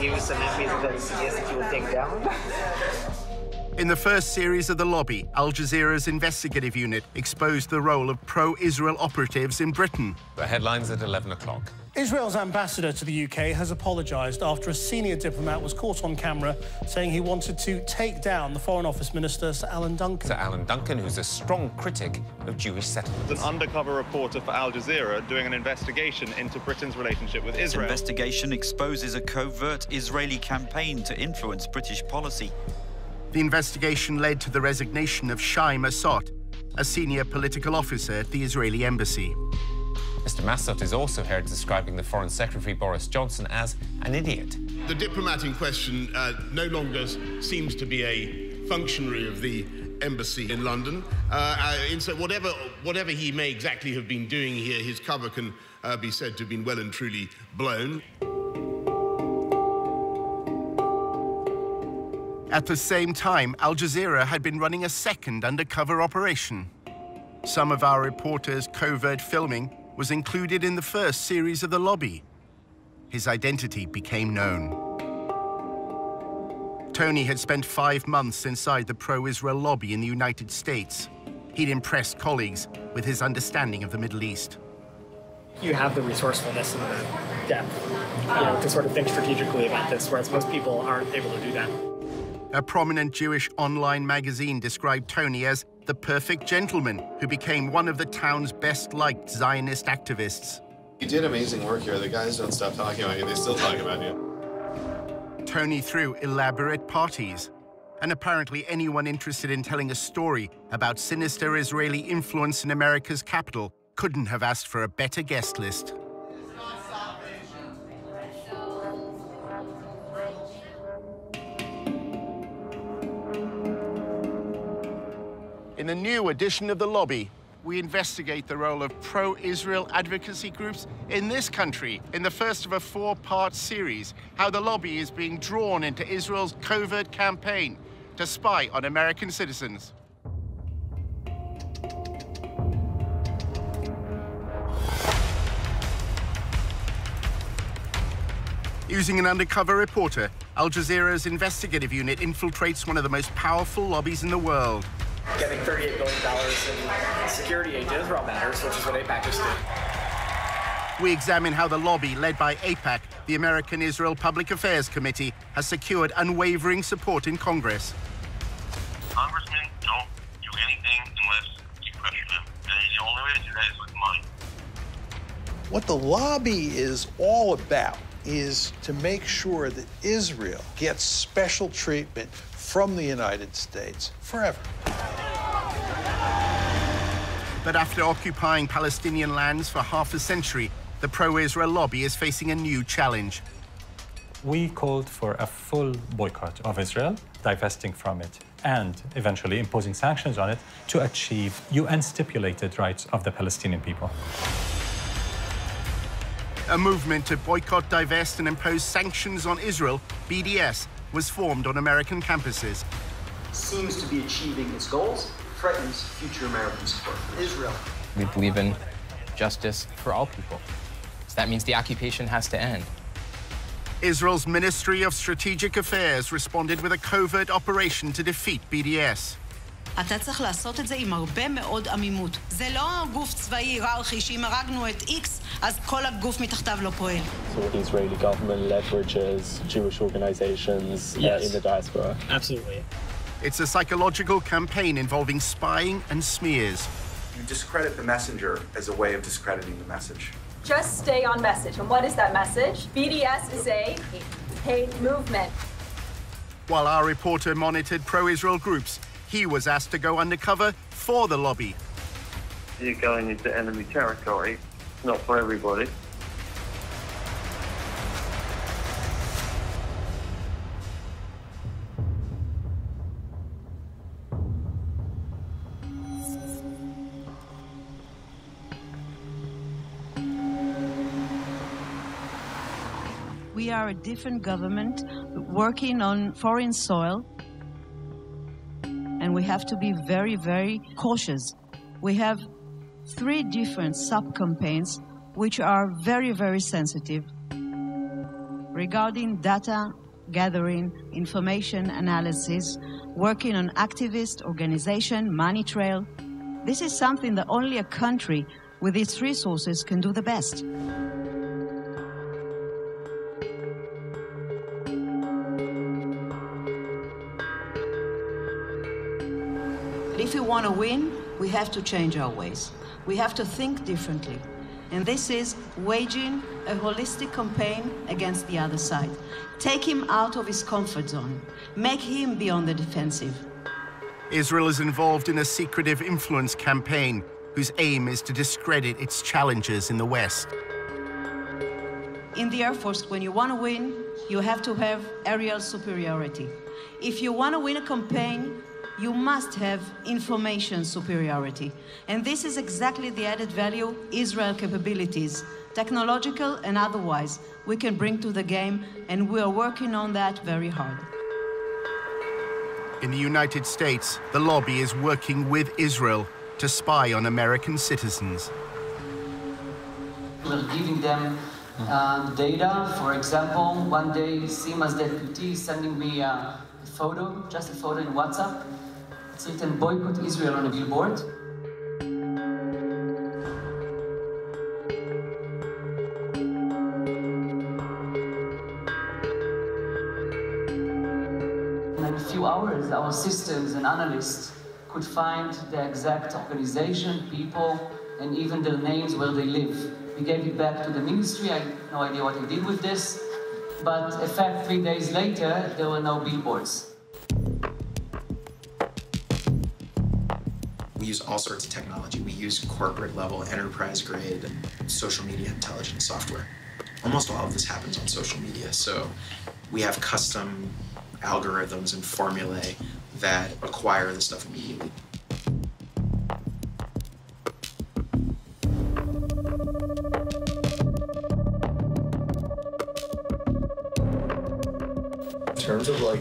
give you some enemies that you suggest that you will take down? In the first series of The Lobby, Al Jazeera's investigative unit exposed the role of pro-Israel operatives in Britain. The headlines at 11 o'clock. Israel's ambassador to the UK has apologised after a senior diplomat was caught on camera saying he wanted to take down the Foreign Office Minister, Sir Alan Duncan. Sir Alan Duncan, who's a strong critic of Jewish settlements. An undercover reporter for Al Jazeera doing an investigation into Britain's relationship with Israel. This investigation exposes a covert Israeli campaign to influence British policy. The investigation led to the resignation of Shai Massot, a senior political officer at the Israeli embassy. Mr. Massot is also heard describing the Foreign Secretary Boris Johnson as an idiot. The diplomat in question no longer seems to be a functionary of the embassy in London. And so whatever he may exactly have been doing here, his cover can be said to have been well and truly blown. At the same time, Al Jazeera had been running a second undercover operation. Some of our reporters' covert filming was included in the first series of The Lobby. His identity became known. Tony had spent 5 months inside the pro-Israel lobby in the United States. He'd impressed colleagues with his understanding of the Middle East. You have the resourcefulness and the depth, to sort of think strategically about this, whereas most people aren't able to do that. A prominent Jewish online magazine described Tony as the perfect gentleman who became one of the town's best-liked Zionist activists. You did amazing work here. The guys don't stop talking about you. They still talk about you. Tony threw elaborate parties, and apparently anyone interested in telling a story about sinister Israeli influence in America's capital couldn't have asked for a better guest list. In the new edition of The Lobby, we investigate the role of pro-Israel advocacy groups in this country in the first of a 4-part series, how the lobby is being drawn into Israel's covert campaign to spy on American citizens. Using an undercover reporter, Al Jazeera's investigative unit infiltrates one of the most powerful lobbies in the world. Getting $38 billion in security aid to Israel matters, which is what AIPAC just did. We examine how the lobby, led by AIPAC, the American Israel Public Affairs Committee, has secured unwavering support in Congress. Congressmen don't do anything unless you pressure them. And the only way to do that is with money. What the lobby is all about is to make sure that Israel gets special treatment from the United States forever. But after occupying Palestinian lands for half a century, the pro-Israel lobby is facing a new challenge. We called for a full boycott of Israel, divesting from it, and eventually imposing sanctions on it to achieve UN-stipulated rights of the Palestinian people. A movement to boycott, divest, and impose sanctions on Israel, BDS, was formed on American campuses. Seems to be achieving its goals, threatens future American support for Israel. We believe in justice for all people. So that means the occupation has to end. Israel's Ministry of Strategic Affairs responded with a covert operation to defeat BDS. אתה צריך לעשות את זה עם הרבה מאוד עמימות. זה לא גוף צבאי היררכי שאם הרגנו את X, אז כל הגוף מתחתיו לא פועל. So the Israeli government leverages Jewish organizations in the diaspora. Absolutely. It's a psychological campaign involving spying and smears. You discredit the messenger as a way of discrediting the message. Just stay on message. And what is that message? BDS is a hate movement. While our reporter monitored pro-Israel groups, he was asked to go undercover for the lobby. You're going into enemy territory. It's not for everybody. We are a different government working on foreign soil, and we have to be very, very cautious. We have 3 different sub-campaigns which are very, very sensitive. regarding data gathering, information analysis, working on activist organization, money trail. This is something that only a country with its resources can do the best. If we want to win, we have to change our ways. We have to think differently. And this is waging a holistic campaign against the other side. Take him out of his comfort zone. Make him be on the defensive. Israel is involved in a secretive influence campaign whose aim is to discredit its challengers in the West. In the Air Force, when you want to win, you have to have aerial superiority. If you want to win a campaign, you must have information superiority. And this is exactly the added value Israel capabilities, technological and otherwise, we can bring to the game, and we are working on that very hard. In the United States, the lobby is working with Israel to spy on American citizens. We're giving them data. For example, one day, Sima's deputy sending me a photo, just a photo in WhatsApp. It's written, boycott Israel on a billboard. In a few hours, our systems and analysts could find the exact organization, people, and even their names where they live. We gave it back to the ministry. I have no idea what I did with this. But in fact, 3 days later, there were no billboards. We use all sorts of technology. We use corporate-level, enterprise-grade social media intelligence software. Almost all of this happens on social media, so we have custom algorithms and formulae that acquire the stuff immediately. In terms of like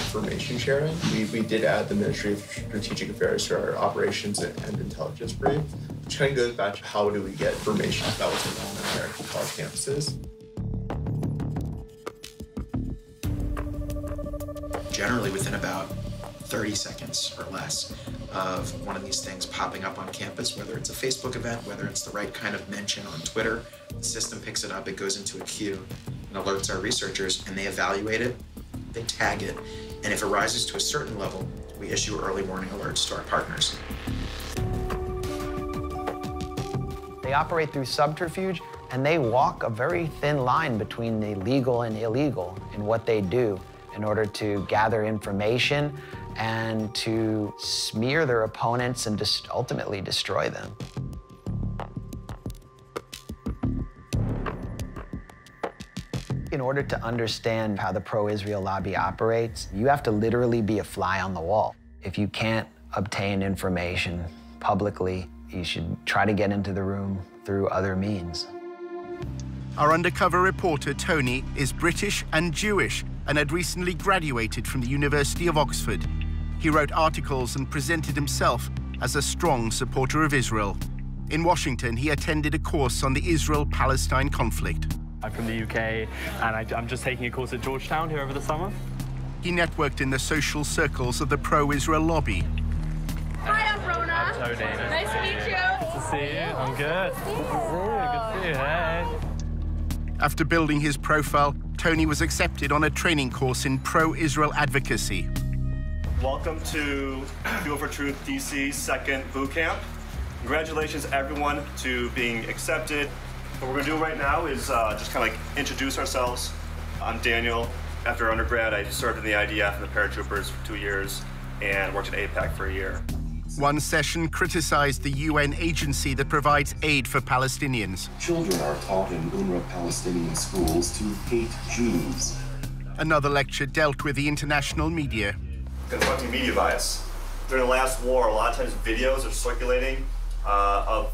information sharing, we did add the Ministry of Strategic Affairs to our operations and intelligence brief, which kind of goes back to how do we get information about what's going on in American college campuses. Generally within about 30 seconds or less of one of these things popping up on campus, whether it's a Facebook event, whether it's the right kind of mention on Twitter, the system picks it up, it goes into a queue and alerts our researchers, and they evaluate it, they tag it, and if it rises to a certain level, we issue early warning alerts to our partners. They operate through subterfuge, and they walk a very thin line between the legal and illegal in what they do in order to gather information and to smear their opponents and ultimately destroy them. In order to understand how the pro-Israel lobby operates, you have to literally be a fly on the wall. If you can't obtain information publicly, you should try to get into the room through other means. Our undercover reporter, Tony, is British and Jewish and had recently graduated from the University of Oxford. He wrote articles and presented himself as a strong supporter of Israel. In Washington, he attended a course on the Israel-Palestine conflict. I'm from the UK, and I'm just taking a course at Georgetown here over the summer. He networked in the social circles of the pro-Israel lobby. Hi, I'm Rona. I'm Tony. Nice to meet you. Good to see you. I'm good. Good to see you. Hey. After building his profile, Tony was accepted on a training course in pro-Israel advocacy. Welcome to Fuel for Truth DC's second boot camp. Congratulations, everyone, to being accepted. What we're going to do right now is just kind of like introduce ourselves. I'm Daniel. After undergrad, I served in the IDF and the paratroopers for 2 years and worked at APAC for a year. One session criticized the UN agency that provides aid for Palestinians. Children are taught in UNRWA Palestinian schools to hate Jews. Another lecture dealt with the international media. Confronting media bias. During the last war, a lot of times videos are circulating of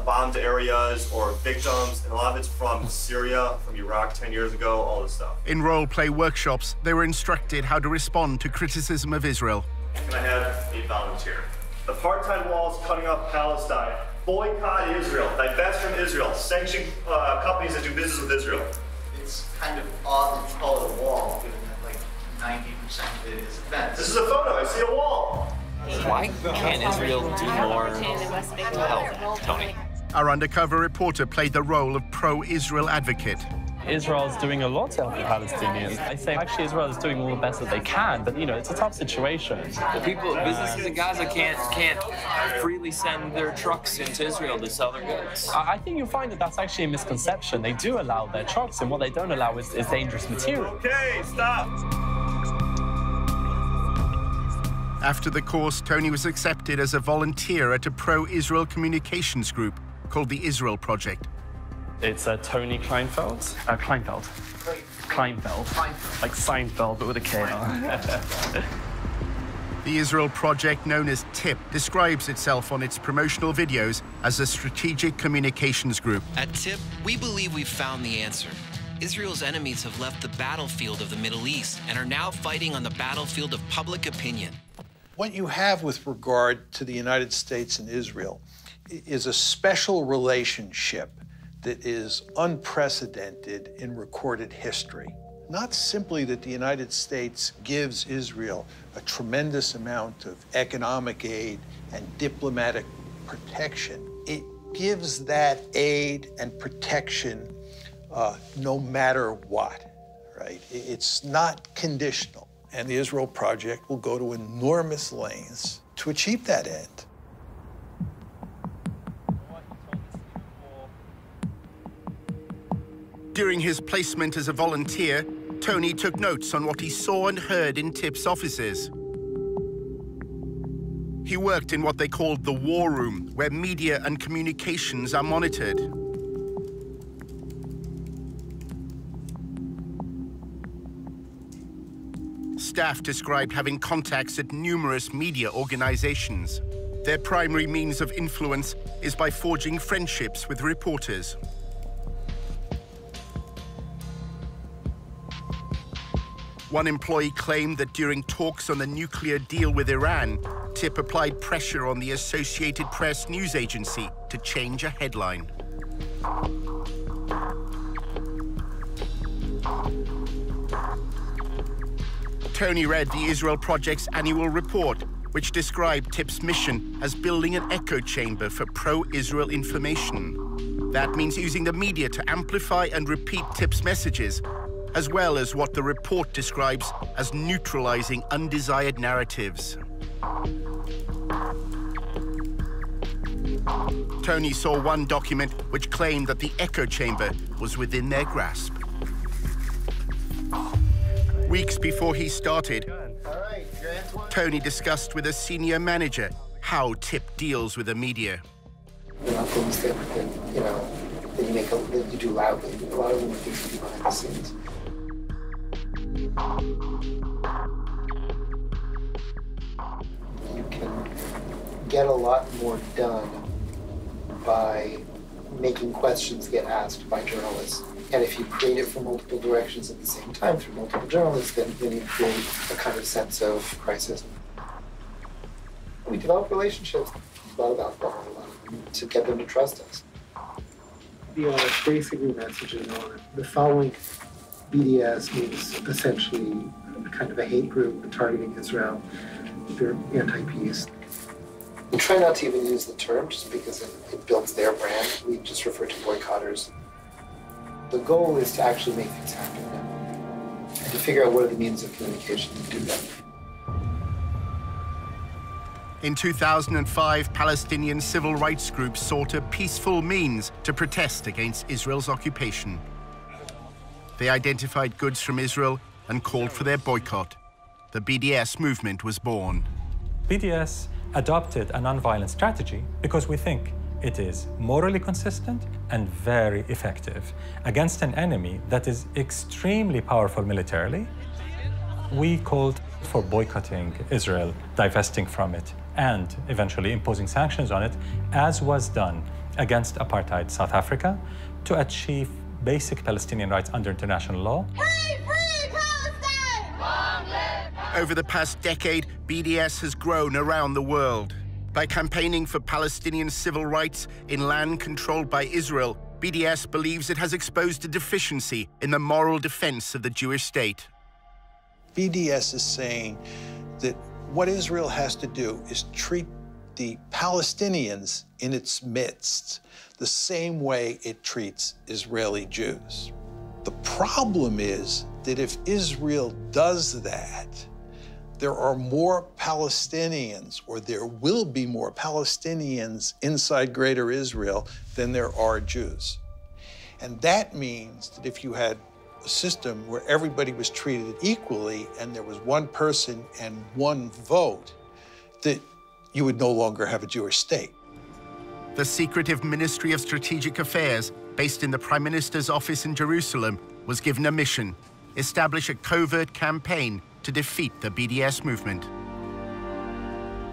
bombed areas or victims, and a lot of it's from Syria, from Iraq 10 years ago, all this stuff. In role-play workshops, they were instructed how to respond to criticism of Israel. Can I have a volunteer? The Apartheid wall is cutting off Palestine. Boycott Israel. Divest from Israel. Sanction companies that do business with Israel. it's kind of odd to call it a wall, given that like 90% of it is a fence. This is a photo. I see a wall. Why can't Israel do more to help, Tony? Our undercover reporter played the role of pro-Israel advocate. Israel is doing a lot to help the Palestinians. I say actually Israel is doing all the best that they can, but you know, it's a tough situation. Businesses in Gaza can't freely send their trucks into Israel to sell their goods. I think you'll find that that's actually a misconception. They do allow their trucks, and what they don't allow is dangerous material. Okay, stop. After the course, Tony was accepted as a volunteer at a pro-Israel communications group called the Israel Project. It's Tony Kleinfeld. Kleinfeld. Like Seinfeld, but with a K. The Israel Project, known as TIP, describes itself on its promotional videos as a strategic communications group. At TIP, we believe we've found the answer. Israel's enemies have left the battlefield of the Middle East and are now fighting on the battlefield of public opinion. What you have with regard to the United States and Israel is a special relationship that is unprecedented in recorded history. Not simply that the United States gives Israel a tremendous amount of economic aid and diplomatic protection, it gives that aid and protection no matter what, right? It's not conditional. And the Israel Project will go to enormous lengths to achieve that end. During his placement as a volunteer, Tony took notes on what he saw and heard in TIP's offices. He worked in what they called the war room, where media and communications are monitored. Staff described having contacts at numerous media organizations. Their primary means of influence is by forging friendships with reporters. One employee claimed that during talks on the nuclear deal with Iran, TIP applied pressure on the Associated Press news agency to change a headline. Tony read the Israel Project's annual report, which described TIP's mission as building an echo chamber for pro-Israel information. That means using the media to amplify and repeat TIP's messages, as well as what the report describes as neutralizing undesired narratives. Tony saw one document which claimed that the echo chamber was within their grasp. Weeks before he started, Tony discussed with a senior manager how TIP deals with the media. There are things that you know, that you do loudly. A lot of them are things you do behind the scenes. You can get a lot more done by making questions get asked by journalists. And if you create it from multiple directions at the same time through multiple journalists, then you create a kind of sense of crisis. We develop relationships, a lot of alcohol, to get them to trust us. We are basically messaging on the following. BDS means essentially kind of a hate group targeting Israel. They're anti-peace. We try not to even use the term just because it builds their brand. We just refer to boycotters. The goal is to actually make things happen now and to figure out what are the means of communication to do that. In 2005, Palestinian civil rights groups sought a peaceful means to protest against Israel's occupation. They identified goods from Israel and called for their boycott. The BDS movement was born. BDS adopted a nonviolent strategy because we think it is morally consistent and very effective against an enemy that is extremely powerful militarily. We called for boycotting Israel, divesting from it, and eventually imposing sanctions on it, as was done against apartheid South Africa, to achieve basic Palestinian rights under international law. Over the past decade, BDS has grown around the world. By campaigning for Palestinian civil rights in land controlled by Israel, BDS believes it has exposed a deficiency in the moral defense of the Jewish state. BDS is saying that what Israel has to do is treat the Palestinians in its midst the same way it treats Israeli Jews. The problem is that if Israel does that, there are more Palestinians, or there will be more Palestinians inside Greater Israel than there are Jews. And that means that if you had a system where everybody was treated equally and there was one person and one vote, that you would no longer have a Jewish state. The secretive Ministry of Strategic Affairs, based in the Prime Minister's office in Jerusalem, was given a mission: establish a covert campaign to defeat the BDS movement.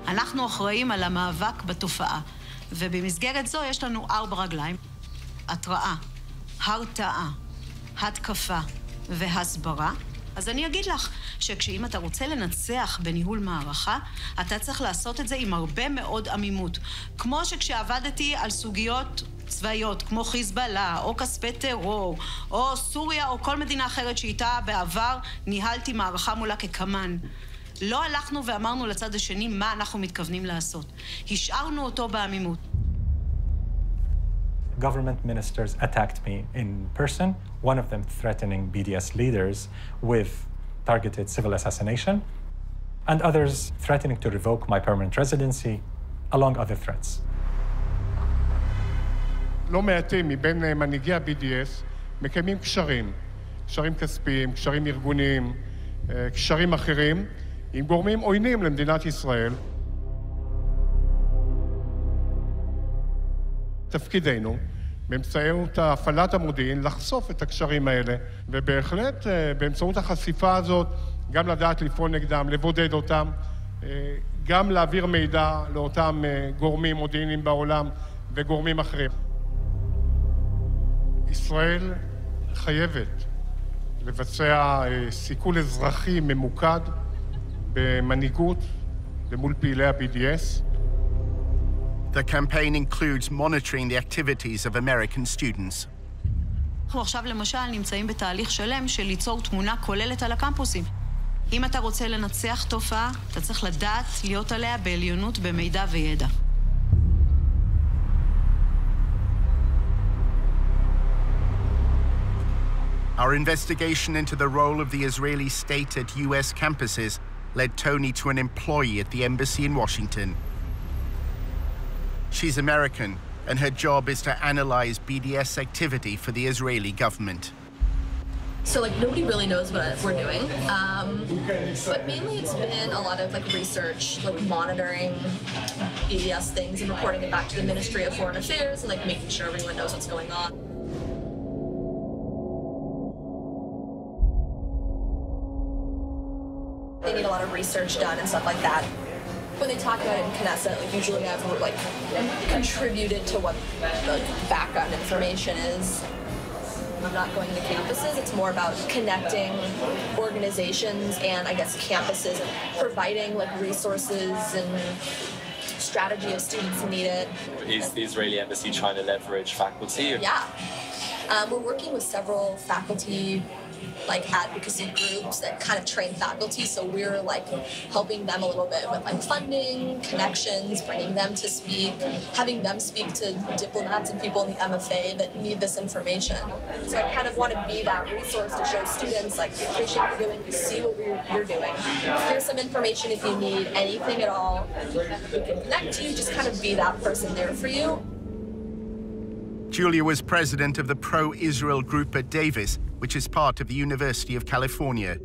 אנחנו אחראים על המאבק בתופעה, ובמסגרת זו יש לנו 4 רגליים: התראה, הרתעה, התקפה והסברה. אז אני אגיד לך שכשאם אתה רוצה לנצח בניהול מערכה, אתה צריך לעשות את זה עם הרבה מאוד עמימות. כמו שכשעבדתי על סוגיות צבאיות, כמו חיזבאללה, או כספי טרור, או סוריה, או כל מדינה אחרת שאיתה בעבר ניהלתי מערכה מולה כקמן. לא הלכנו ואמרנו לצד השני מה אנחנו מתכוונים לעשות. השארנו אותו בעמימות. Government ministers attacked me in person, one of them threatening BDS leaders with targeted civil assassination, and others threatening to revoke my permanent residency, along other threats. לא מעטים מבין מנהיגי ה-BDS מקיימים קשרים, קשרים כספיים, קשרים ארגוניים, קשרים אחרים, עם גורמים עוינים למדינת ישראל. תפקידנו, באמצעות הפעלת המודיעין, לחשוף את הקשרים האלה, ובהחלט באמצעות החשיפה הזאת, גם לדעת לפעול נגדם, לבודד אותם, גם להעביר מידע לאותם גורמים מודיעיניים בעולם וגורמים אחרים. ישראל חייבת לבצע סיכול אזרחי ממוקד במנהיגות למול פעילי ה-BDS. The campaign includes monitoring the activities of American students. אנחנו עכשיו למשל נמצאים בתהליך שלם של ליצור תמונה כוללת על הקמפוסים. אם אתה רוצה לנצח תופעה, אתה צריך לדעת להיות עליה בעליונות במידע וידע. Our investigation into the role of the Israeli state at US campuses led Tony to an employee at the embassy in Washington. She's American, and her job is to analyze BDS activity for the Israeli government. So, nobody really knows what we're doing, but mainly it's been a lot of, research, monitoring BDS things and reporting it back to the Ministry of Foreign Affairs and, making sure everyone knows what's going on. They need a lot of research done and stuff like that. When they talk about it in Knesset, usually I've contributed to what the background information is. I'm not going to campuses. It's more about connecting organizations and I guess campuses and providing resources and strategy if students need it. Is the Israeli embassy trying to leverage faculty? Yeah. We're working with several faculty advocacy groups that kind of train faculty, so we're helping them a little bit with funding, connections, bringing them to speak, having them speak to diplomats and people in the MFA that need this information. So I kind of want to be that resource to show students we appreciate what you're doing, we see what you're doing. Here's some information if you need anything at all. We can connect you, just kind of be that person there for you. Julia was president of the pro-Israel group at Davis, which is part of the University of California.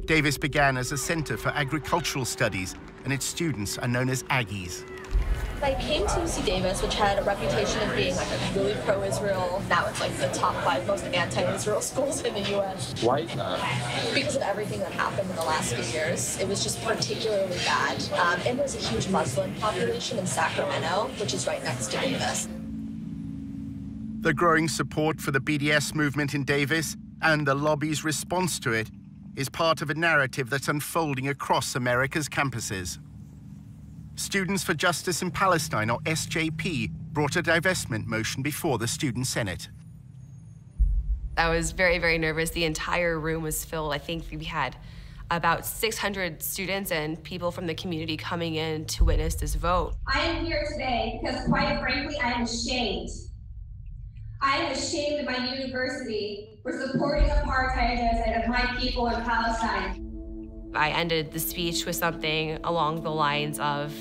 Davis began as a center for agricultural studies, and its students are known as Aggies. I came to UC Davis, which had a reputation of being a really pro-Israel. Now it's the top 5 most anti-Israel schools in the U.S. Why is that? Because of everything that happened in the last few years. It was just particularly bad. And there's a huge Muslim population in Sacramento, which is right next to Davis. The growing support for the BDS movement in Davis and the lobby's response to it is part of a narrative that's unfolding across America's campuses. Students for Justice in Palestine, or SJP, brought a divestment motion before the Student Senate. I was very, very nervous. The entire room was filled. I think we had about 600 students and people from the community coming in to witness this vote. I am here today because, quite frankly, I am ashamed. I am ashamed of my university for supporting apartheid genocide of my people in Palestine. I ended the speech with something along the lines of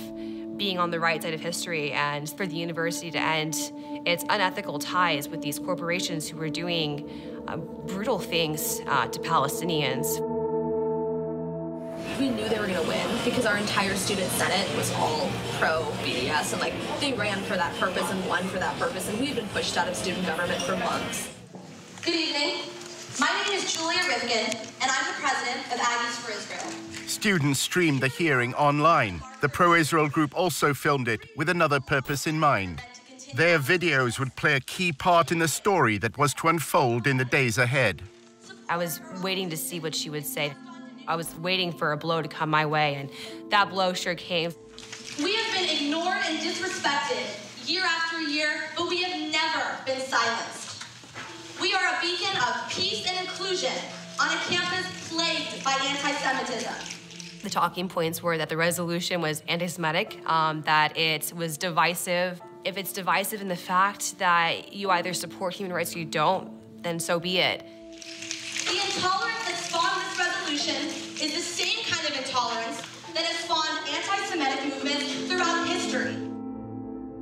being on the right side of history and for the university to end its unethical ties with these corporations who were doing brutal things to Palestinians. We knew they were going to win because our entire student senate was all pro-BDS, and they ran for that purpose and won for that purpose, and we've been pushed out of student government for months. Good evening. My name is Julia Rivkin, and I'm the president of Aggies for Israel. Students streamed the hearing online. The pro-Israel group also filmed it with another purpose in mind. Their videos would play a key part in the story that was to unfold in the days ahead. I was waiting to see what she would say. I was waiting for a blow to come my way, and that blow sure came. We have been ignored and disrespected year after year, but we have never been silenced. We are a beacon of peace and inclusion on a campus plagued by anti-Semitism. The talking points were that the resolution was anti-Semitic, that it was divisive. If it's divisive in the fact that you either support human rights or you don't, then so be it. The intolerance that spawned this resolution is the same kind of intolerance that has spawned anti-Semitic movements throughout history.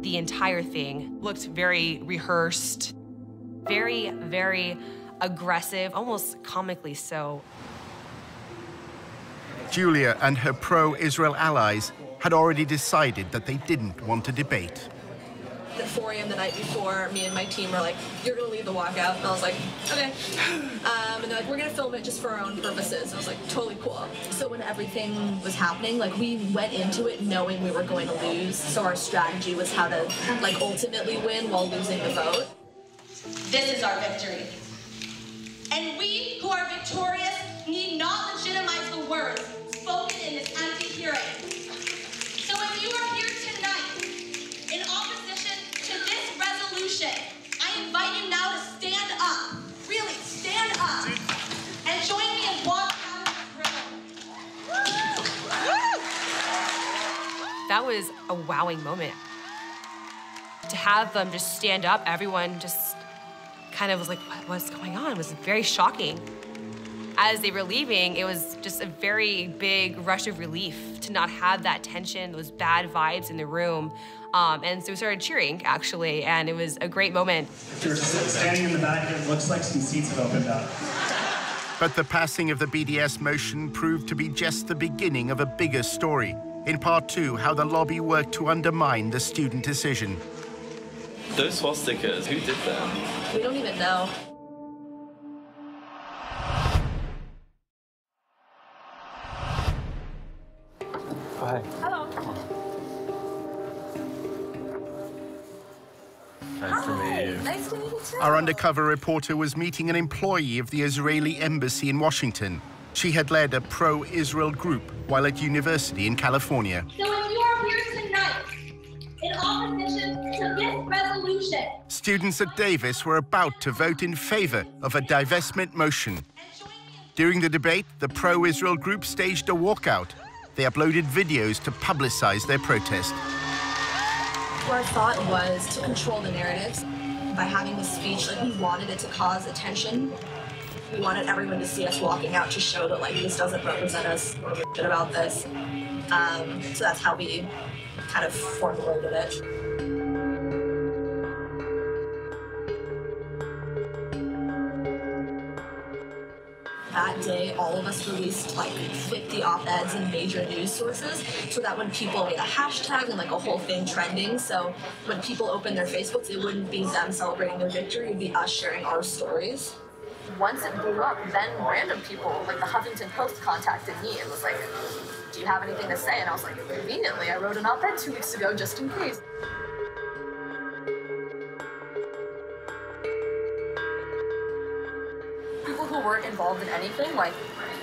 The entire thing looked very rehearsed, very, very aggressive, almost comically so. Julia and her pro-Israel allies had already decided that they didn't want a debate. At 4 a.m. the night before, me and my team were like, "You're gonna lead the walkout," and I was like, "Okay." And they're like, "We're gonna film it just for our own purposes." I was like, "Totally cool." So when everything was happening, we went into it knowing we were going to lose. So our strategy was how to ultimately win while losing the vote. This is our victory. And we who are victorious need not legitimize the words spoken in this empty hearing. So if you are here tonight in opposition to this resolution, I invite you now to stand up, really stand up, and join me in walking out of this room. That was a wowing moment. To have them just stand up, everyone just kind of was like, what's going on? It was very shocking. As they were leaving, it was just a very big rush of relief to not have that tension, those bad vibes in the room. And so we started cheering, actually, and it was a great moment. If you're standing in the back, it looks like some seats have opened up. But the passing of the BDS motion proved to be just the beginning of a bigger story. In part 2, how the lobby worked to undermine the student decision. Those swastikas, who did them? We don't even know. Hi. Hello. Nice to meet you. Nice to meet you too. Our undercover reporter was meeting an employee of the Israeli embassy in Washington. She had led a pro-Israel group while at university in California. So if you are here tonight in opposition to this resolution, Students at Davis were about to vote in favor of a divestment motion. During the debate, the pro-Israel group staged a walkout. They uploaded videos to publicize their protest. Our thought was to control the narratives. By having this speech, we wanted it to cause attention. We wanted everyone to see us walking out to show that this doesn't represent us, or shit about this. So that's how we kind of formulated it. That day, all of us released 50 op-eds in major news sources so that when people made a hashtag and a whole thing trending, so when people opened their Facebooks, it wouldn't be them celebrating their victory, it would be us sharing our stories. Once it blew up, then random people, the Huffington Post contacted me and was like, "Do you have anything to say?" And I was like, "Conveniently, I wrote an op-ed 2 weeks ago just in case." People who weren't involved in anything,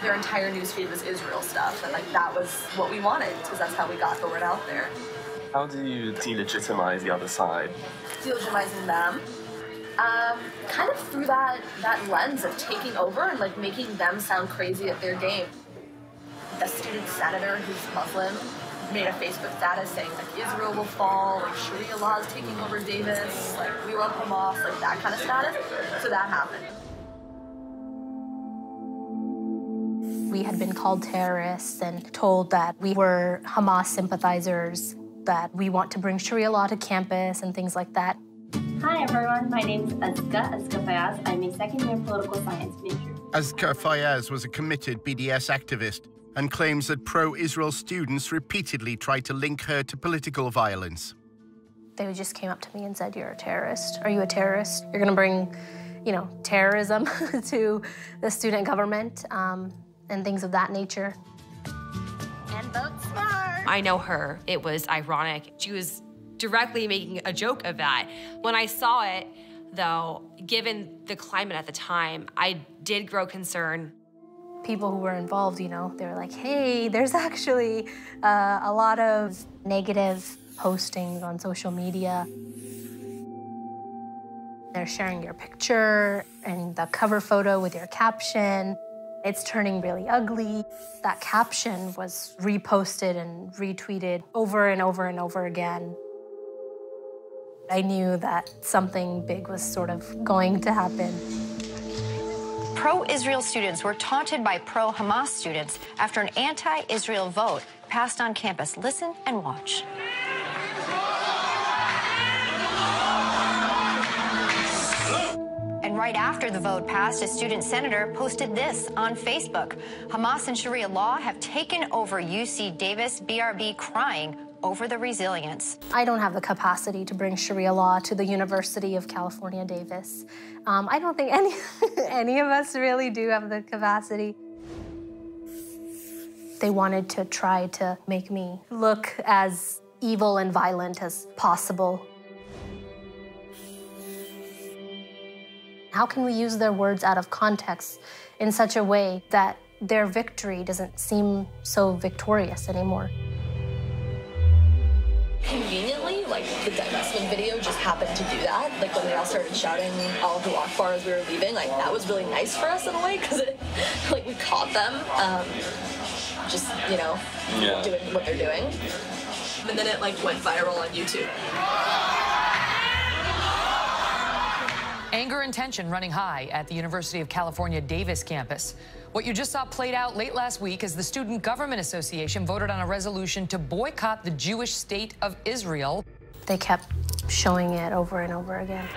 their entire newsfeed was Israel stuff, and that was what we wanted, because that's how we got the word out there. How do you delegitimize the other side? Delegitimizing them. Kind of through that lens of taking over and like making them sound crazy at their game. The student senator who's Muslim made a Facebook status saying like Israel will fall, like Sharia law is taking over Davis, like we love Hamas, like that kind of status. So that happened. We had been called terrorists and told that we were Hamas sympathizers, that we want to bring Sharia law to campus and things like that. Hi everyone, my name is Azka Fayaz. I'm a second-year political science major. Azka Fayaz was a committed BDS activist and claims that pro-Israel students repeatedly tried to link her to political violence. They just came up to me and said, "You're a terrorist. Are you a terrorist? You're going to bring, terrorism to the student government," and things of that nature. And vote smart. I know her. It was ironic. She was directly making a joke of that. When I saw it, though, given the climate at the time, I did grow concerned. People who were involved, they were like, hey, there's actually a lot of negative postings on social media. They're sharing your picture and the cover photo with your caption. It's turning really ugly. That caption was reposted and retweeted over and over and over again. I knew that something big was sort of going to happen. Pro-Israel students were taunted by pro-Hamas students after an anti-Israel vote passed on campus. Listen and watch. And right after the vote passed, a student senator posted this on Facebook. Hamas and Sharia law have taken over UC Davis, BRB crying over the resilience. I don't have the capacity to bring Sharia law to the University of California, Davis. I don't think any of us really do have the capacity. They wanted to try to make me look as evil and violent as possible. How can we use their words out of context in such a way that their victory doesn't seem so victorious anymore? Conveniently, like the divestment video just happened to do that. Like when they all started shouting Allahu Akbar as we were leaving, like that was really nice for us in a way because like we caught them just, doing what they're doing. And then it like went viral on YouTube. Anger and tension running high at the University of California Davis campus. What you just saw played out late last week as the Student Government Association voted on a resolution to boycott the Jewish state of Israel. They kept showing it over and over again.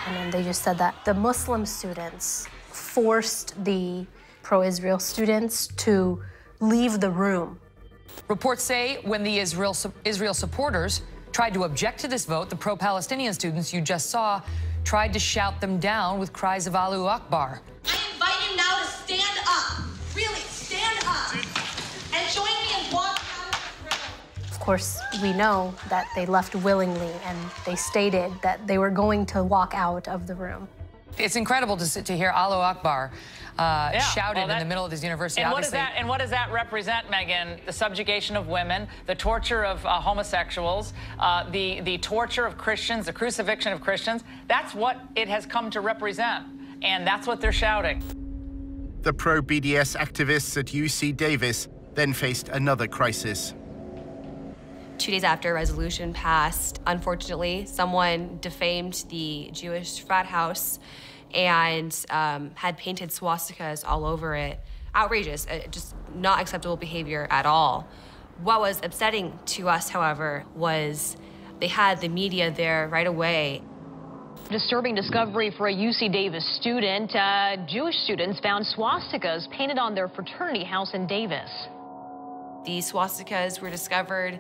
And then they just said that the Muslim students forced the pro-Israel students to leave the room. Reports say when the Israel supporters tried to object to this vote, the pro-Palestinian students you just saw tried to shout them down with cries of Allahu Akbar. I invite you now to stand up. Really, stand up. And join me in walking out of the room. Of course, we know that they left willingly, and they stated that they were going to walk out of the room. It's incredible to hear Allahu Akbar shouted in the middle of this university. And what does that represent, Megan? The subjugation of women, the torture of homosexuals, the torture of Christians, the crucifixion of Christians. That's what it has come to represent, and that's what they're shouting. The pro-BDS activists at UC Davis then faced another crisis. 2 days after a resolution passed, unfortunately, someone defamed the Jewish frat house and had painted swastikas all over it. Outrageous, just not acceptable behavior at all. What was upsetting to us, however, was they had the media there right away. Disturbing discovery for a UC Davis student. Jewish students found swastikas painted on their fraternity house in Davis. These swastikas were discovered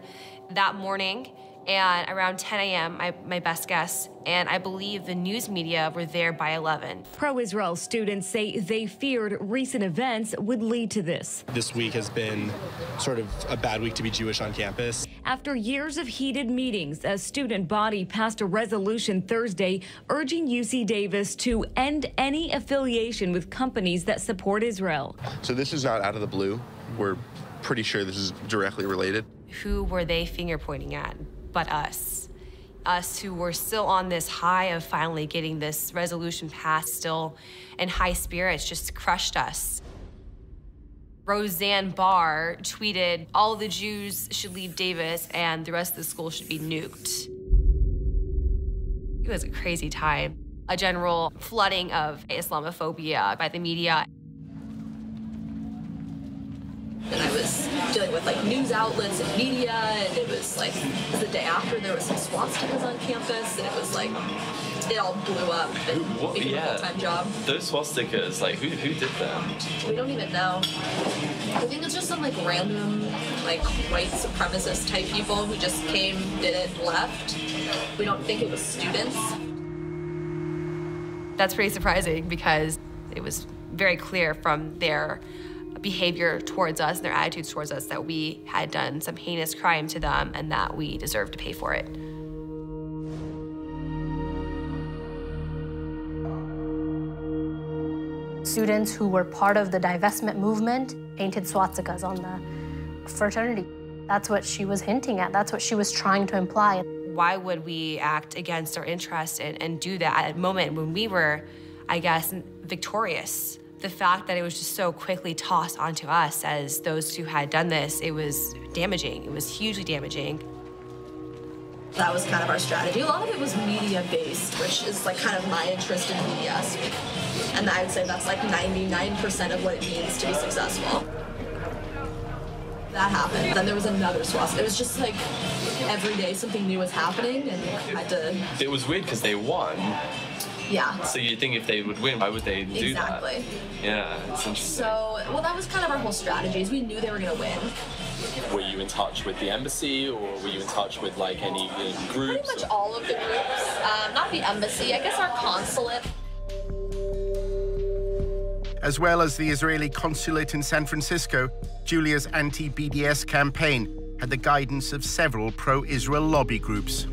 that morning and around 10 a.m., my best guess, and I believe the news media were there by 11. Pro-Israel students say they feared recent events would lead to this. This week has been sort of a bad week to be Jewish on campus. After years of heated meetings, a student body passed a resolution Thursday urging UC Davis to end any affiliation with companies that support Israel. So this is not out of the blue. We're pretty sure this is directly related. Who were they finger pointing at but us? Us who were still on this high of finally getting this resolution passed, still in high spirits, just crushed us. Roseanne Barr tweeted, "All the Jews should leave Davis and the rest of the school should be nuked." It was a crazy time. A general flooding of Islamophobia by the media. And I was dealing with like news outlets and media, and it was like the day after there was some swastikas on campus, and it was like it all blew up and became a full-time job. Those swastikas, like who did them? We don't even know. I think it's just some like random like white supremacist type people who just came, did it, and left. We don't think it was students. That's pretty surprising because it was very clear from their behavior towards us, their attitudes towards us, that we had done some heinous crime to them and that we deserved to pay for it. Students who were part of the divestment movement painted swastikas on the fraternity. That's what she was hinting at. That's what she was trying to imply. Why would we act against our interests and do that at a moment when we were, I guess, victorious? The fact that it was just so quickly tossed onto us as those who had done this, it was damaging. It was hugely damaging. That was kind of our strategy. A lot of it was media-based, which is like kind of my interest in media. And I would say that's like 99% of what it means to be successful. That happened. Then there was another swastika. It was just like every day something new was happening, and I had to... It was weird because they won. Yeah. So you'd think if they would win, why would they do Exactly. that? Yeah, it's interesting. So, well, that was kind of our whole strategy, is we knew they were going to win. Were you in touch with the embassy, or were you in touch with like any groups? Pretty much all of the groups. Not the embassy, I guess our consulate. As well as the Israeli consulate in San Francisco, Julia's anti-BDS campaign had the guidance of several pro-Israel lobby groups.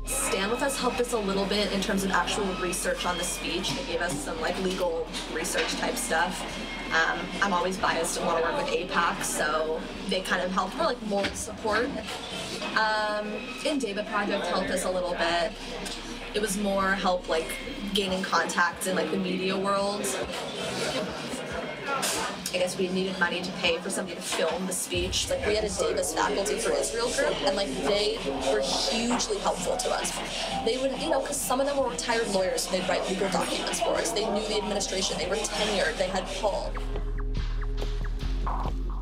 Stand With Us helped us a little bit in terms of actual research on the speech. They gave us some like legal research type stuff. I'm always biased and want to work with AIPAC, so they kind of helped. We're like moral support. And David Project helped us a little bit. It was more help like gaining contacts in like the media world. I guess we needed money to pay for somebody to film the speech. Like we had a Davis Faculty for Israel group, and like they were hugely helpful to us. They would, you know, because some of them were retired lawyers, so they'd write legal documents for us. They knew the administration. They were tenured. They had pull.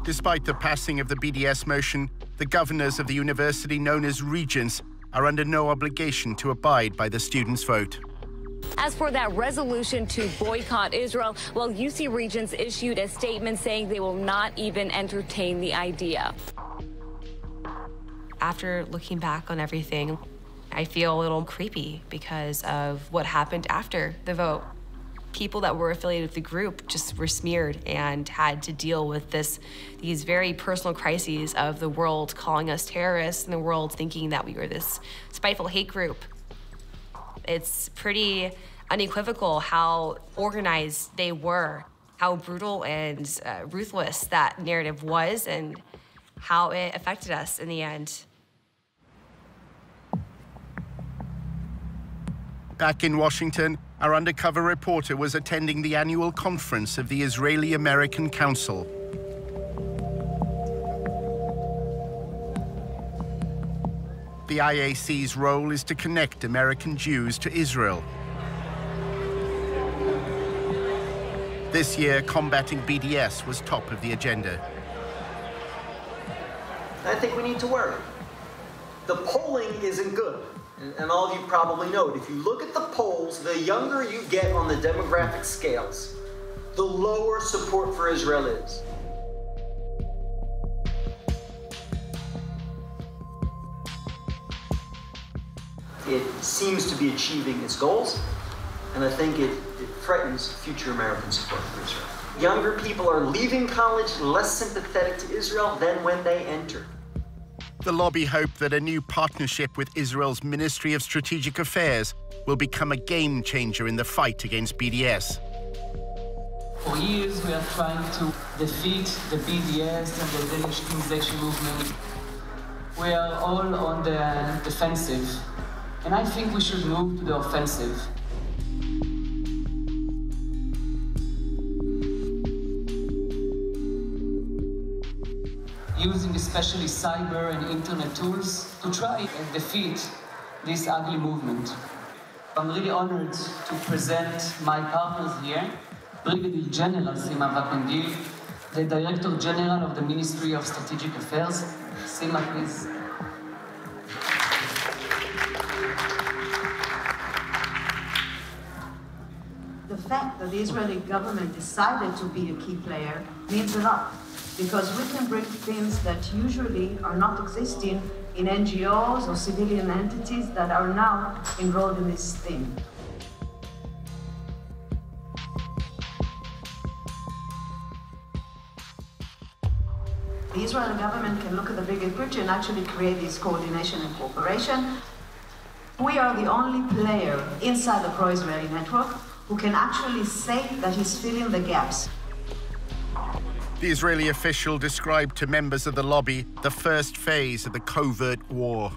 Despite the passing of the BDS motion, the governors of the university known as regents are under no obligation to abide by the students' vote. As for that resolution to boycott Israel, well, UC Regents issued a statement saying they will not even entertain the idea. After looking back on everything, I feel a little creepy because of what happened after the vote. People that were affiliated with the group just were smeared and had to deal with these very personal crises of the world calling us terrorists and the world thinking that we were this spiteful hate group. It's pretty unequivocal how organized they were, how brutal and ruthless that narrative was, and how it affected us in the end. Back in Washington, our undercover reporter was attending the annual conference of the Israeli-American Council. The IAC's role is to connect American Jews to Israel. This year, combating BDS was top of the agenda. I think we need to worry. The polling isn't good, and all of you probably know it. If you look at the polls, the younger you get on the demographic scales, the lower support for Israel is. It seems to be achieving its goals, and I think it threatens future American support for Israel. Younger people are leaving college less sympathetic to Israel than when they entered. The lobby hope that a new partnership with Israel's Ministry of Strategic Affairs will become a game changer in the fight against BDS. For years, we are trying to defeat the BDS and the delegitimization movement. We are all on the defensive, and I think we should move to the offensive. Using especially cyber and internet tools to try and defeat this ugly movement. I'm really honored to present my partners here, Brigadier General Sima Vakangil, the Director General of the Ministry of Strategic Affairs. Sima, please. The fact that the Israeli government decided to be a key player means a lot, because we can bring themes that usually are not existing in NGOs or civilian entities that are now enrolled in this theme. The Israeli government can look at the bigger picture and actually create this coordination and cooperation. We are the only player inside the pro-Israeli network who can actually say that he's filling the gaps. The Israeli official described to members of the lobby the first phase of the covert war.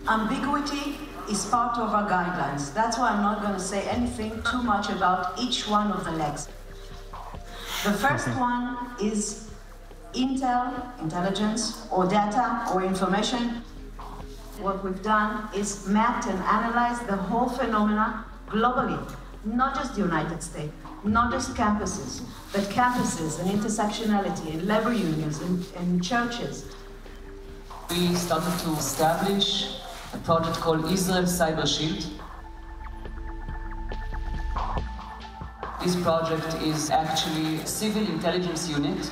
Ambiguity is part of our guidelines. That's why I'm not going to say anything too much about each one of the legs. The first one is intel, intelligence, or data, or information. What we've done is mapped and analyzed the whole phenomena globally, not just the United States, not just campuses, but campuses and intersectionality and labor unions and churches. We started to establish a project called Israel Cyber Shield. This project is actually a civil intelligence unit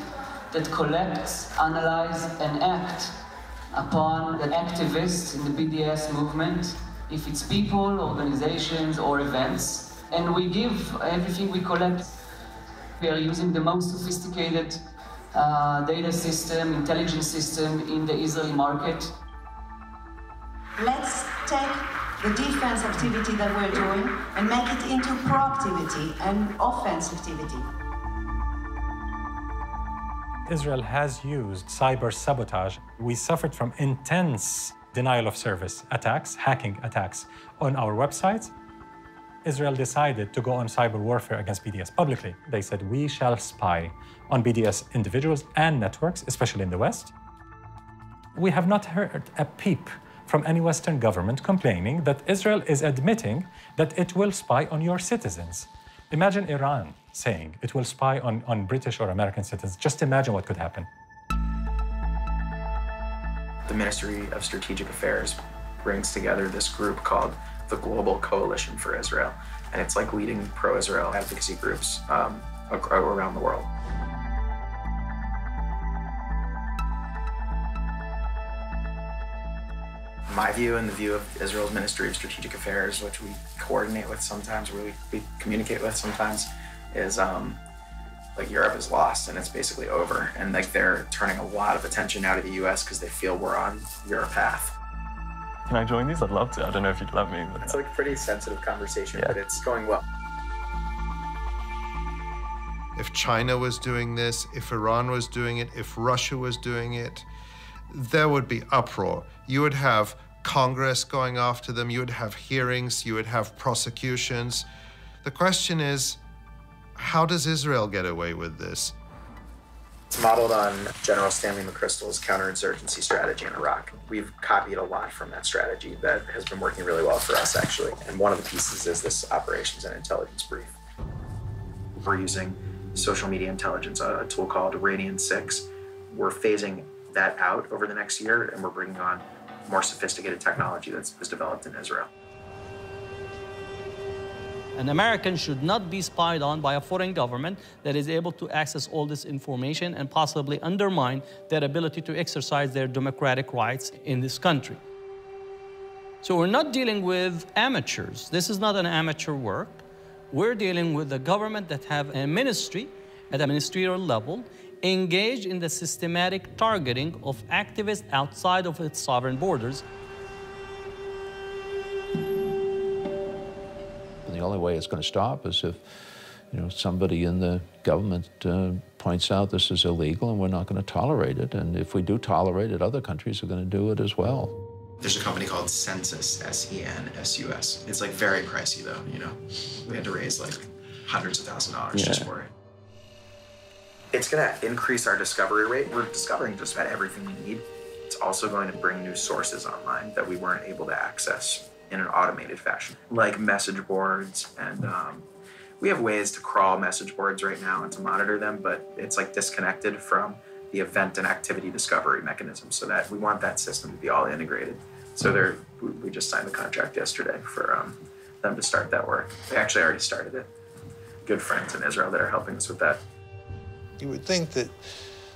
that collects, analyzes, and acts upon the activists in the BDS movement, if it's people, organizations, or events. And we give everything we collect. We are using the most sophisticated data system, intelligence system in the Israeli market. Let's take the defense activity that we're doing and make it into proactivity and offense activity. Israel has used cyber sabotage. We suffered from intense denial of service attacks, hacking attacks on our websites. Israel decided to go on cyber warfare against BDS publicly. They said, we shall spy on BDS individuals and networks, especially in the West. We have not heard a peep from any Western government complaining that Israel is admitting that it will spy on your citizens. Imagine Iran saying it will spy on British or American citizens. Just imagine what could happen. The Ministry of Strategic Affairs brings together this group called the Global Coalition for Israel. And it's like leading pro-Israel advocacy groups around the world. My view and the view of Israel's Ministry of Strategic Affairs, which we coordinate with sometimes, we communicate with sometimes, is like Europe is lost and it's basically over. And like they're turning a lot of attention now to the US because they feel we're on your path. Can I join these? I'd love to. I don't know if you'd let me. But... It's like a pretty sensitive conversation, but it's going well. If China was doing this, if Iran was doing it, if Russia was doing it, there would be uproar. You would have Congress going after them, you would have hearings, you would have prosecutions. The question is, how does Israel get away with this? It's modeled on General Stanley McChrystal's counterinsurgency strategy in Iraq. We've copied a lot from that strategy that has been working really well for us, actually. And one of the pieces is this operations and intelligence brief. We're using social media intelligence, a tool called Radian 6. We're phasing that out over the next year, and we're bringing on more sophisticated technology that was developed in Israel. An American should not be spied on by a foreign government that is able to access all this information and possibly undermine their ability to exercise their democratic rights in this country. So we're not dealing with amateurs. This is not an amateur work. We're dealing with a government that have a ministry at a ministerial level engaged in the systematic targeting of activists outside of its sovereign borders. The only way it's going to stop is if somebody in the government points out this is illegal and we're not going to tolerate it. And if we do tolerate it, other countries are going to do it as well. There's a company called Census, S-E-N-S-U-S. It's like very pricey though, We had to raise like hundreds of thousands of dollars just for it. It's gonna increase our discovery rate. We're discovering just about everything we need. It's also going to bring new sources online that we weren't able to access in an automated fashion, like message boards. And we have ways to crawl message boards right now and to monitor them, but it's like disconnected from the event and activity discovery mechanism, so that we want that system to be all integrated. So we just signed the contract yesterday for them to start that work. They actually already started it. Good friends in Israel that are helping us with that. You would think that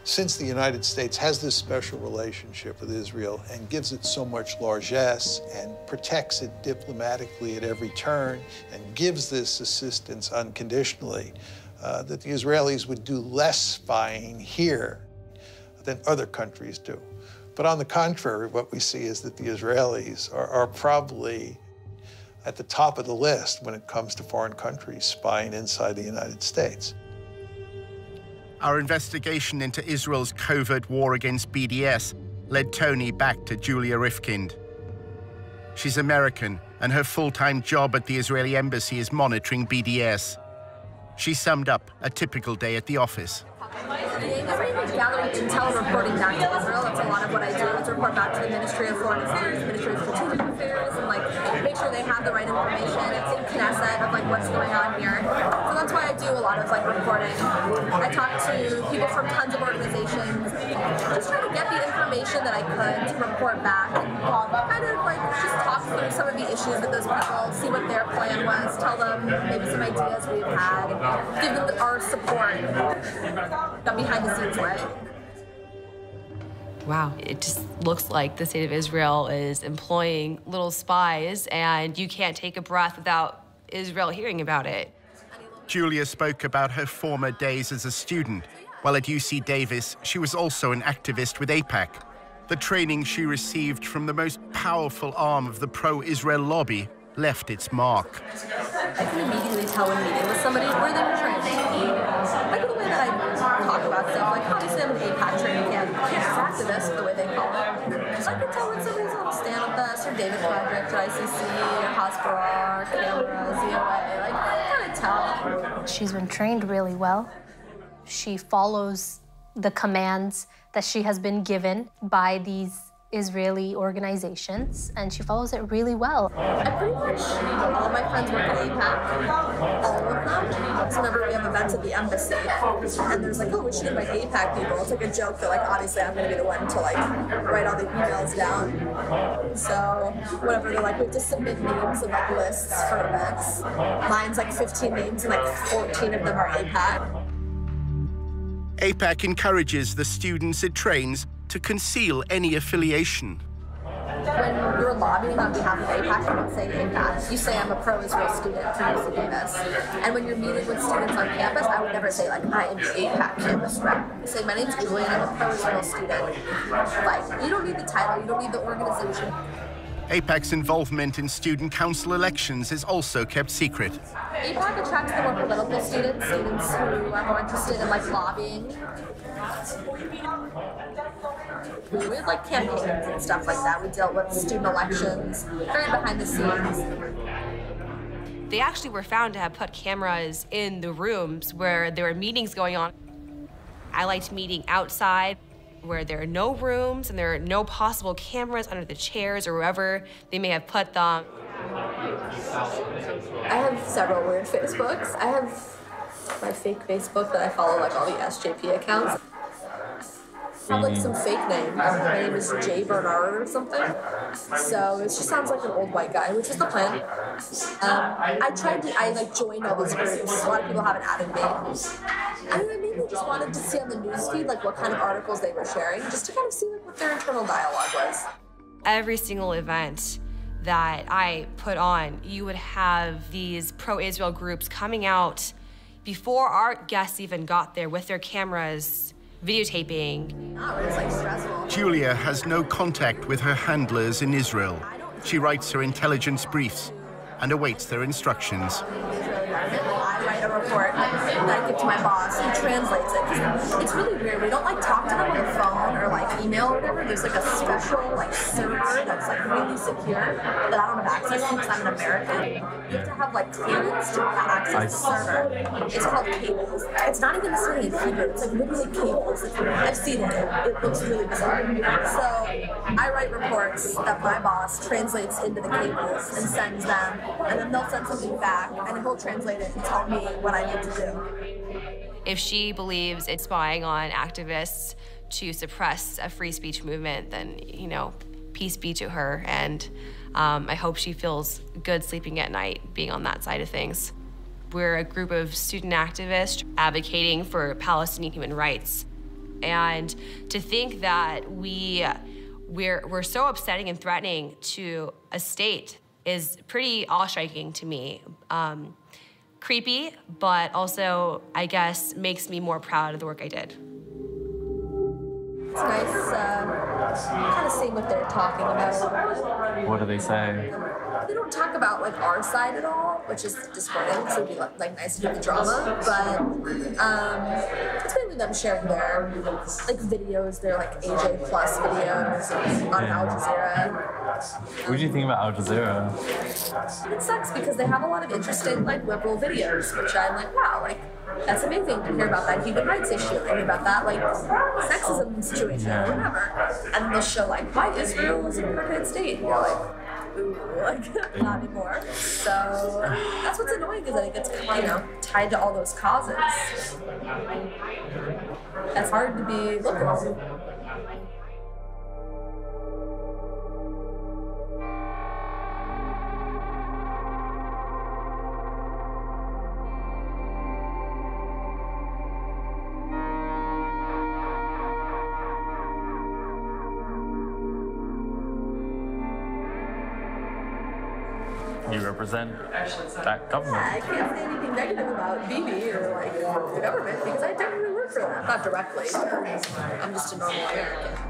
since the United States has this special relationship with Israel and gives it so much largesse and protects it diplomatically at every turn and gives this assistance unconditionally, that the Israelis would do less spying here than other countries do. But on the contrary, what we see is that the Israelis are probably at the top of the list when it comes to foreign countries spying inside the United States. Our investigation into Israel's covert war against BDS led Tony back to Julia Rifkind. She's American, and her full-time job at the Israeli embassy is monitoring BDS. She summed up a typical day at the office. Gathering intel and reporting back to Israel. That's a lot of what I do. Is report back to the Ministry of Foreign Affairs, Ministry of Strategic Affairs, and make sure they have the right information. It's in Knesset of what's going on here. So that's why I do a lot of reporting. I talk to people from tons of organizations, just trying to get the information that I could to report back and kind of just talk through some of the issues with those people, see what their plan was, tell them maybe some ideas we've had, give them our support. Behind the scenes way. Wow, it just looks like the state of Israel is employing little spies, and you can't take a breath without Israel hearing about it. Julia spoke about her former days as a student. While at UC Davis, she was also an activist with AIPAC. The training she received from the most powerful arm of the pro-Israel lobby left its mark. I can immediately tell when meeting with somebody where they were trained. Like the way that I talk about stuff, obviously I'm an AIPAC training camp, activist, the way they call it. So I can tell when somebody's on the stand with us, or David Project, or ICC, or Hasbara, or Camera, ZOA, I kind of tell. She's been trained really well. She follows the commands that she has been given by these Israeli organizations, and she follows it really well. I pretty much, all my friends work at AIPAC, all of them. So whenever we have events at the embassy, and there's we should invite AIPAC people, it's a joke that obviously I'm gonna be the one to write all the emails down. So whenever they're we have to submit names of lists for events, mine's 15 names and 14 of them are AIPAC. AIPAC encourages the students it trains to conceal any affiliation. When you're lobbying on behalf of AIPAC, you don't say AIPAC. You say I'm a pro-Israel student from UC Davis. And when you're meeting with students on campus, I would never say I am the AIPAC campus rep. I say my name's Julia and I'm a pro-Israel student. You don't need the title, you don't need the organization. AIPAC's involvement in student council elections is also kept secret. AIPAC attracts the more political students who are more interested in lobbying. We had campaigns and stuff like that. We dealt with student elections, very behind the scenes. They actually were found to have put cameras in the rooms where there were meetings going on. I liked meeting outside, where there are no rooms and there are no possible cameras under the chairs or wherever they may have put them. I have several weird Facebooks. I have my fake Facebook that I follow all the SJP accounts. I have some fake name. My name is Jay Bernard or something. So it just sounds like an old white guy, which is the plan. I joined all these groups. A lot of people haven't added me. I mainly just wanted to see on the newsfeed what kind of articles they were sharing, just to kind of see what their internal dialogue was. Every single event that I put on, you would have these pro-Israel groups coming out before our guests even got there with their cameras, videotaping. Julia has no contact with her handlers in Israel. She writes her intelligence briefs and awaits their instructions. I write write a report that I give to my boss, who translates it. It's really weird. We don't like talk to them on the phone or like email or whatever. There's like a special like server that's like really secure that I don't have access to because I'm an American. You have to have like clearance to access the server. It's called cables. It's not even necessarily in Hebrew. It's like literally cables. I've seen it. It looks really bizarre. So I write reports that my boss translates into the cables and sends them, and then they'll send something back, and he'll translate it and tell me what I need to do. If she believes it's spying on activists to suppress a free speech movement, then, you know, peace be to her. And I hope she feels good sleeping at night being on that side of things. We're a group of student activists advocating for Palestinian human rights. And to think that we're so upsetting and threatening to a state is pretty awe-striking to me. Creepy, but also, I guess, makes me more proud of the work I did. It's nice kind of seeing what they're talking about. What do they say? They don't talk about like our side at all, which is disappointing because it'd be like nice to do the drama. But it's mainly them sharing their like videos, their like AJ Plus videos on Al Jazeera. What do you think about Al Jazeera? It sucks because they have a lot of interesting like liberal videos, which I'm like, wow, like that's amazing to hear about that human rights issue, and about that like sexism situation or whatever. And they'll show like why Israel is an apartheid state. And you're like, ooh, like not anymore. So that's what's annoying is that it gets, you know, tied to all those causes. It's hard to be liberal. You represent that government. I can't say anything negative about Bibi or like the government because I technically work for them. Not directly, but I'm just a normal American.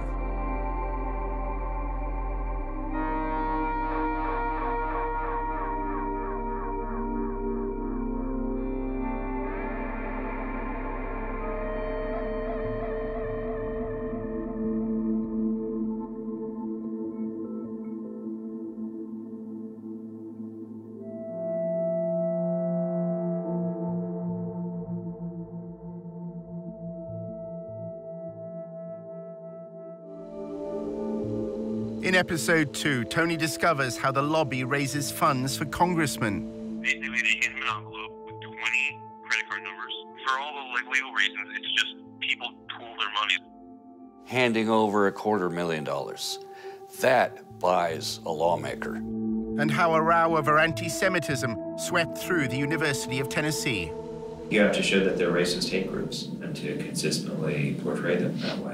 In episode 2, Tony discovers how the lobby raises funds for congressmen. Basically, they hand him an envelope with 20 credit card numbers. For all the legal reasons, it's just people pool their money. Handing over $250,000. That buys a lawmaker. And how a row over anti-Semitism swept through the University of Tennessee. You have to show that they're racist hate groups and to consistently portray them that way.